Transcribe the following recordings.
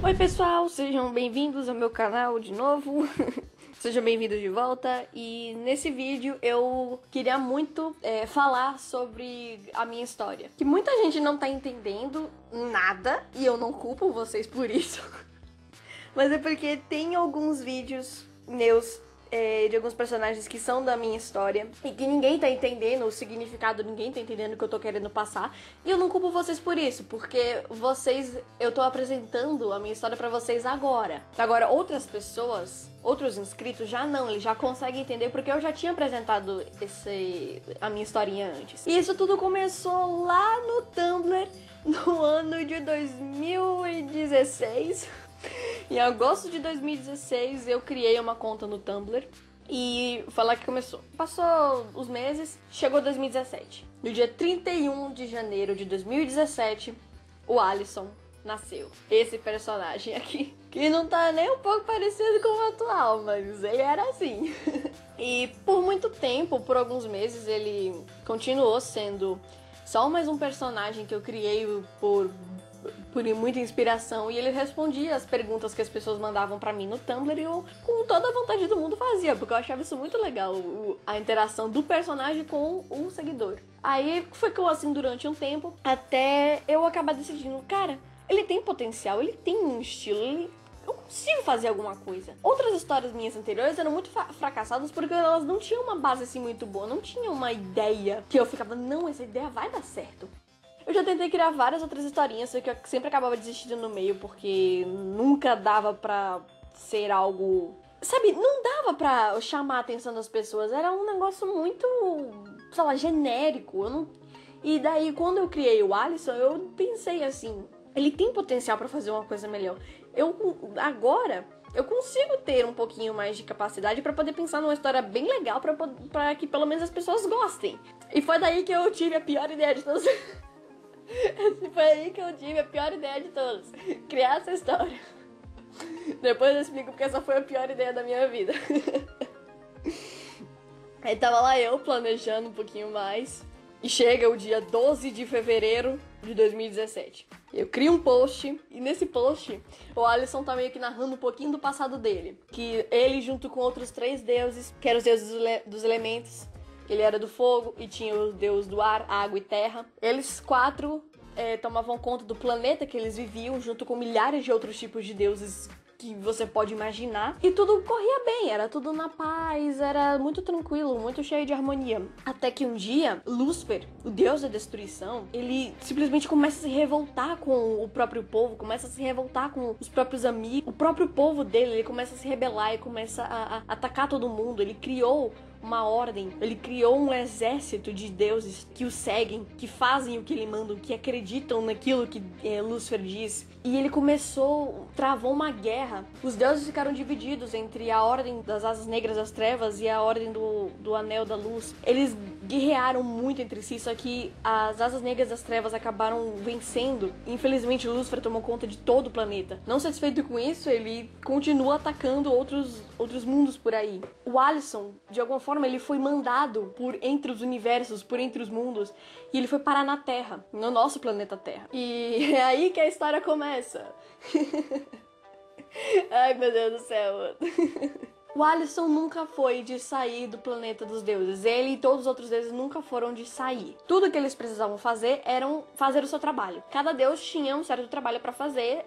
Oi pessoal, sejam bem-vindos ao meu canal de novo. Sejam bem-vindos de volta. E nesse vídeo eu queria muito falar sobre a minha história, que muita gente não tá entendendo nada, e eu não culpo vocês por isso. Mas é porque tem alguns vídeos meus de alguns personagens que são da minha história e que ninguém tá entendendo o significado, ninguém tá entendendo o que eu tô querendo passar. E eu não culpo vocês por isso, porque eu tô apresentando a minha história pra vocês agora. Agora, outras pessoas, outros inscritos já não, eles já conseguem entender porque eu já tinha apresentado a minha historinha antes. E isso tudo começou lá no Tumblr, no ano de 2016. Em agosto de 2016 eu criei uma conta no Tumblr e foi lá que começou. Passou os meses, chegou 2017. No dia 31 de janeiro de 2017, o Alisson nasceu. Esse personagem aqui, que não tá nem um pouco parecido com o atual, mas ele era assim. E por muito tempo, por alguns meses, ele continuou sendo só mais um personagem que eu criei por muita inspiração, e ele respondia as perguntas que as pessoas mandavam pra mim no Tumblr e eu, com toda a vontade do mundo, fazia, porque eu achava isso muito legal, a interação do personagem com o seguidor. Aí ficou assim durante um tempo, até eu acabar decidindo, cara, ele tem potencial, ele tem um estilo, eu consigo fazer alguma coisa. Outras histórias minhas anteriores eram muito fracassadas porque elas não tinham uma base assim muito boa, não tinham uma ideia que eu ficava, não, essa ideia vai dar certo. Eu já tentei criar várias outras historinhas, só que eu sempre acabava desistindo no meio, porque nunca dava pra ser algo... Sabe, não dava pra chamar a atenção das pessoas, era um negócio muito, sei lá, genérico. E daí, quando eu criei o Alisson, eu pensei assim, ele tem potencial pra fazer uma coisa melhor. Agora, eu consigo ter um pouquinho mais de capacidade pra poder pensar numa história bem legal, pra que pelo menos as pessoas gostem. E foi daí que eu tive a pior ideia de todas. Foi aí que eu tive a pior ideia de todas. Criar essa história. Depois eu explico porque essa foi a pior ideia da minha vida. Aí tava lá eu planejando um pouquinho mais. E chega o dia 12 de fevereiro de 2017. Eu crio um post. E nesse post o Alisson tá meio que narrando um pouquinho do passado dele. Que ele, junto com outros 3 deuses, que eram os deuses dos elementos, ele era do fogo e tinha o deus do ar, água e terra. Eles 4 tomavam conta do planeta que eles viviam, junto com milhares de outros tipos de deuses que você pode imaginar. E tudo corria bem, era tudo na paz, era muito tranquilo, muito cheio de harmonia. Até que um dia, Lúcifer, o deus da destruição, ele simplesmente começa a se revoltar com o próprio povo, começa a se revoltar com os próprios amigos. O próprio povo dele, ele começa a se rebelar e começa a atacar todo mundo. Ele criou uma ordem, ele criou um exército de deuses que o seguem, que fazem o que ele manda, que acreditam naquilo que Lúcifer diz. E ele travou uma guerra. Os deuses ficaram divididos entre a Ordem das Asas Negras das Trevas e a Ordem do Anel da Luz. Eles guerrearam muito entre si, só que as Asas Negras das Trevas acabaram vencendo. Infelizmente, Lúcifer tomou conta de todo o planeta. Não satisfeito com isso, ele continua atacando outros mundos por aí. O Alisson, de alguma forma, ele foi mandado por entre os universos, por entre os mundos, e ele foi parar na Terra, no nosso planeta Terra. E é aí que a história começa. Ai, meu Deus do céu, mano. O Alisson nunca foi de sair do planeta dos deuses. Ele e todos os outros deuses nunca foram de sair. Tudo que eles precisavam fazer era fazer o seu trabalho. Cada deus tinha um certo trabalho pra fazer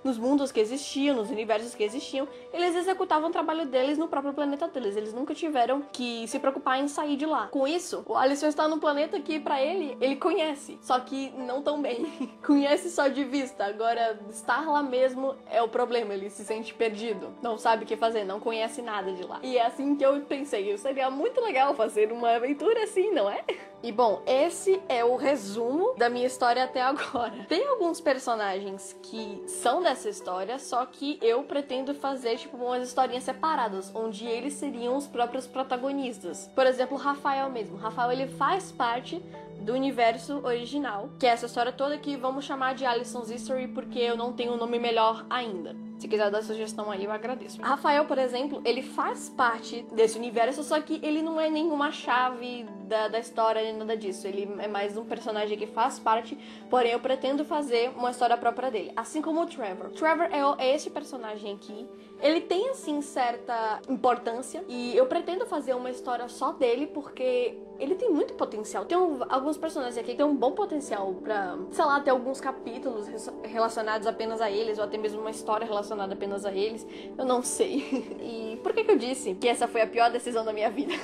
nos mundos que existiam, nos universos que existiam. Eles executavam o trabalho deles no próprio planeta deles. Eles nunca tiveram que se preocupar em sair de lá. Com isso, o Alisson está num planeta que, pra ele conhece. Só que não tão bem. Conhece só de vista. Agora, estar lá mesmo é o problema. Ele se sente perdido. Não sabe o que fazer, não conhece nada de lá. E é assim que eu pensei, seria muito legal fazer uma aventura assim, não é? E bom, esse é o resumo da minha história até agora. Tem alguns personagens que são dessa história, só que eu pretendo fazer tipo umas historinhas separadas, onde eles seriam os próprios protagonistas. Por exemplo, o Rafael mesmo. O Rafael, ele faz parte do universo original, que é essa história toda que vamos chamar de Alison's History, porque eu não tenho um nome melhor ainda. Se quiser dar sugestão aí, eu agradeço. Rafael, por exemplo, ele faz parte desse universo, só que ele não é nenhuma chave da história nem nada disso. Ele é mais um personagem que faz parte, porém eu pretendo fazer uma história própria dele. Assim como o Trevor. Trevor é esse personagem aqui. Ele tem, assim, certa importância e eu pretendo fazer uma história só dele porque ele tem muito potencial. Tem alguns personagens aqui que têm um bom potencial pra, sei lá, ter alguns capítulos relacionados apenas a eles ou até mesmo uma história relacionada apenas a eles. Eu não sei. E por que eu disse que essa foi a pior decisão da minha vida?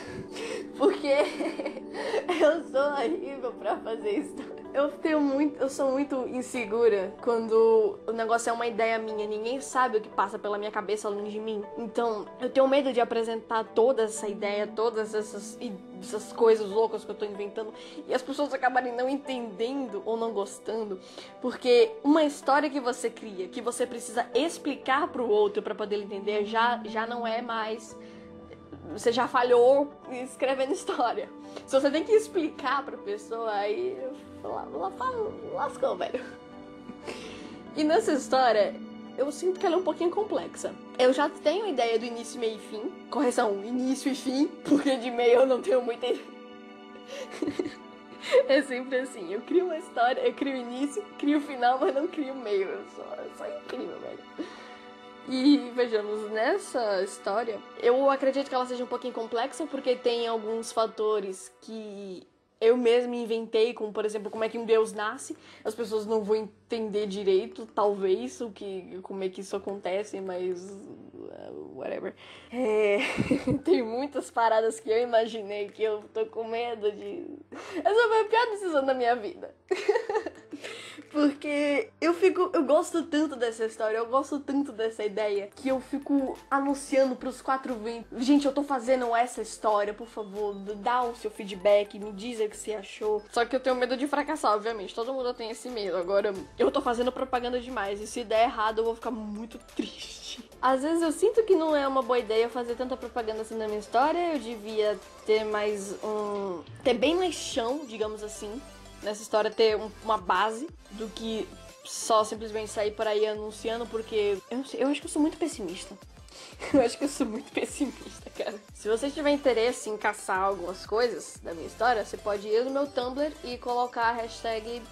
Porque eu sou horrível pra fazer isso. Eu sou muito insegura quando o negócio é uma ideia minha. Ninguém sabe o que passa pela minha cabeça além de mim. Então, eu tenho medo de apresentar toda essa ideia, todas essas coisas loucas que eu tô inventando e as pessoas acabarem não entendendo ou não gostando. Porque uma história que você cria, que você precisa explicar pro outro pra poder entender, já não é mais... Você já falhou escrevendo história. Se você tem que explicar pra pessoa, aí lascou, velho. E nessa história, eu sinto que ela é um pouquinho complexa. Eu já tenho ideia do início, meio e fim. Correção, início e fim, porque de meio eu não tenho muita ideia. É sempre assim, eu crio uma história, eu crio o início, crio o final, mas não crio o meio. Eu sou incrível, velho. E vejamos, nessa história, eu acredito que ela seja um pouquinho complexa, porque tem alguns fatores que eu mesma inventei, como por exemplo, como é que um deus nasce. As pessoas não vão entender direito, talvez, como é que isso acontece, mas... whatever. Tem muitas paradas que eu imaginei que eu tô com medo de... Essa foi a pior decisão da minha vida. Porque eu gosto tanto dessa história, eu gosto tanto dessa ideia, que eu fico anunciando pros quatro ventos: gente, eu tô fazendo essa história, por favor, dá o seu feedback, me diz o que você achou. Só que eu tenho medo de fracassar, obviamente, todo mundo tem esse medo. Agora, eu tô fazendo propaganda demais, e se der errado eu vou ficar muito triste. Às vezes eu sinto que não é uma boa ideia fazer tanta propaganda assim na minha história. Eu devia ter ter bem mais chão, digamos assim, nessa história, ter uma base do que só simplesmente sair por aí anunciando, porque eu acho que eu sou muito pessimista. Eu acho que eu sou muito pessimista, cara. Se você tiver interesse em caçar algumas coisas da minha história, você pode ir no meu Tumblr e colocar a hashtag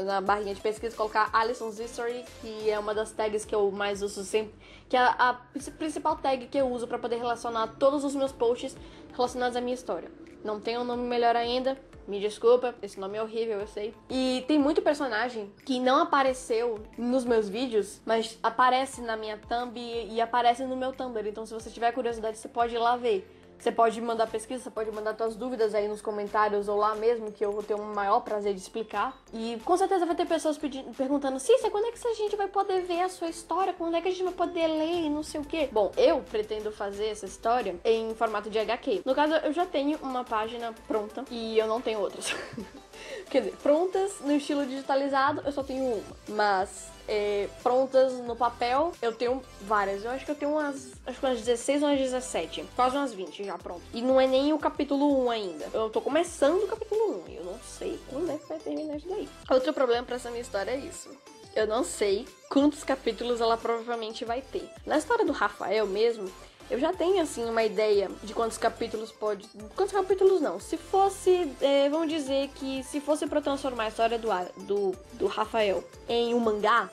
na barrinha de pesquisa, colocar Alison's History, que é uma das tags que eu mais uso sempre, que é a principal tag que eu uso pra poder relacionar todos os meus posts relacionados à minha história. Não tem um nome melhor ainda, me desculpa, esse nome é horrível, eu sei. E tem muito personagem que não apareceu nos meus vídeos, mas aparece na minha thumb e aparece no meu Tumblr. Então se você tiver curiosidade, você pode ir lá ver. Você pode mandar pesquisa, você pode mandar suas dúvidas aí nos comentários ou lá mesmo, que eu vou ter o maior prazer de explicar. E com certeza vai ter pessoas perguntando: Cícia, quando é que a gente vai poder ver a sua história? Quando é que a gente vai poder ler e não sei o quê? Bom, eu pretendo fazer essa história em formato de HQ. No caso, eu já tenho uma página pronta e eu não tenho outras. Quer dizer, prontas no estilo digitalizado, eu só tenho uma. Mas... prontas no papel, eu tenho várias. Eu acho que eu tenho umas 16 ou umas 17. Quase umas 20 já, pronto. E não é nem o capítulo 1 ainda. Eu tô começando o capítulo 1 e eu não sei quando é que vai terminar isso daí. Outro problema pra essa minha história é isso: eu não sei quantos capítulos ela provavelmente vai ter. Na história do Rafael mesmo, eu já tenho, assim, uma ideia de quantos capítulos pode... Quantos capítulos não? Se fosse... vamos dizer que se fosse pra transformar a história do Rafael em um mangá,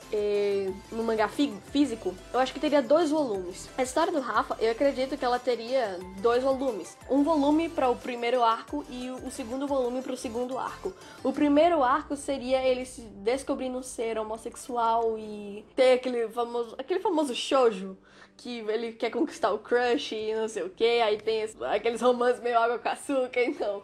no mangá físico, eu acho que teria 2 volumes. A história do Rafa, eu acredito que ela teria 2 volumes. Um volume para o primeiro arco e o segundo volume para o segundo arco. O primeiro arco seria ele se descobrindo ser homossexual e ter aquele famoso shoujo, que ele quer conquistar o crush e não sei o que, aí tem aqueles romances meio água com açúcar. Então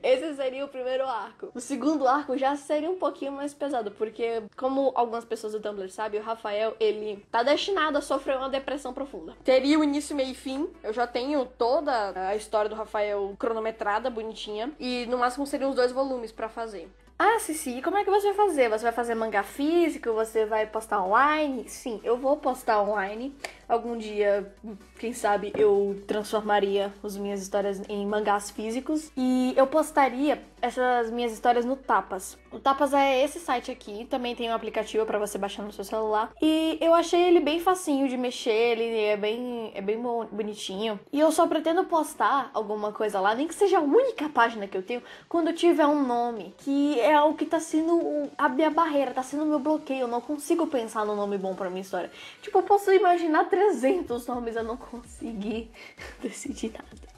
esse seria o primeiro arco. O segundo arco já seria um pouquinho mais pesado, porque, como algumas pessoas do Tumblr sabem, o Rafael, ele tá destinado a sofrer uma depressão profunda. Teria o início, meio e fim. Eu já tenho toda a história do Rafael cronometrada, bonitinha, e no máximo seriam uns 2 volumes pra fazer. Ah, Cici, como é que você vai fazer? Você vai fazer mangá físico? Você vai postar online? Sim, eu vou postar online. Algum dia, quem sabe, eu transformaria as minhas histórias em mangás físicos. E eu postaria essas minhas histórias no Tapas. O Tapas é esse site aqui, também tem um aplicativo pra você baixar no seu celular. E eu achei ele bem facinho de mexer, ele é bem bonitinho. E eu só pretendo postar alguma coisa lá, nem que seja a única página que eu tenho, quando tiver um nome, que é o que tá sendo a minha barreira, tá sendo o meu bloqueio. Eu não consigo pensar num nome bom pra minha história. Tipo, eu posso imaginar 300 nomes, eu não consegui decidir nada.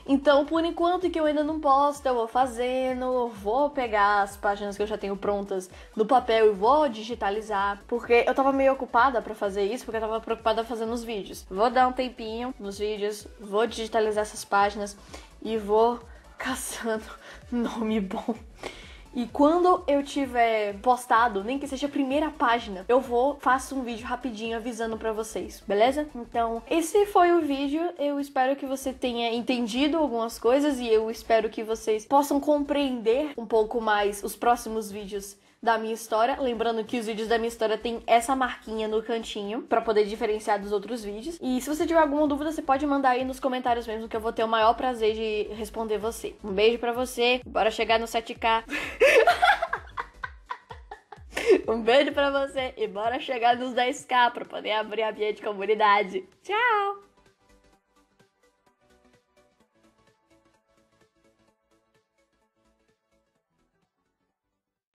Então, por enquanto que eu ainda não posto, eu vou fazendo, eu vou pegar as páginas que eu já tenho prontas no papel e vou digitalizar, porque eu tava meio ocupada pra fazer isso, porque eu tava preocupada fazendo os vídeos. Vou dar um tempinho nos vídeos, vou digitalizar essas páginas e vou caçando nome bom. E quando eu tiver postado, nem que seja a primeira página, eu faço um vídeo rapidinho avisando pra vocês, beleza? Então, esse foi o vídeo. Eu espero que você tenha entendido algumas coisas e eu espero que vocês possam compreender um pouco mais os próximos vídeos da minha história. Lembrando que os vídeos da minha história tem essa marquinha no cantinho pra poder diferenciar dos outros vídeos. E se você tiver alguma dúvida, você pode mandar aí nos comentários mesmo, que eu vou ter o maior prazer de responder você. Um beijo pra você, bora chegar no 7K. Um beijo pra você e bora chegar nos 10K pra poder abrir a minha de comunidade. Tchau!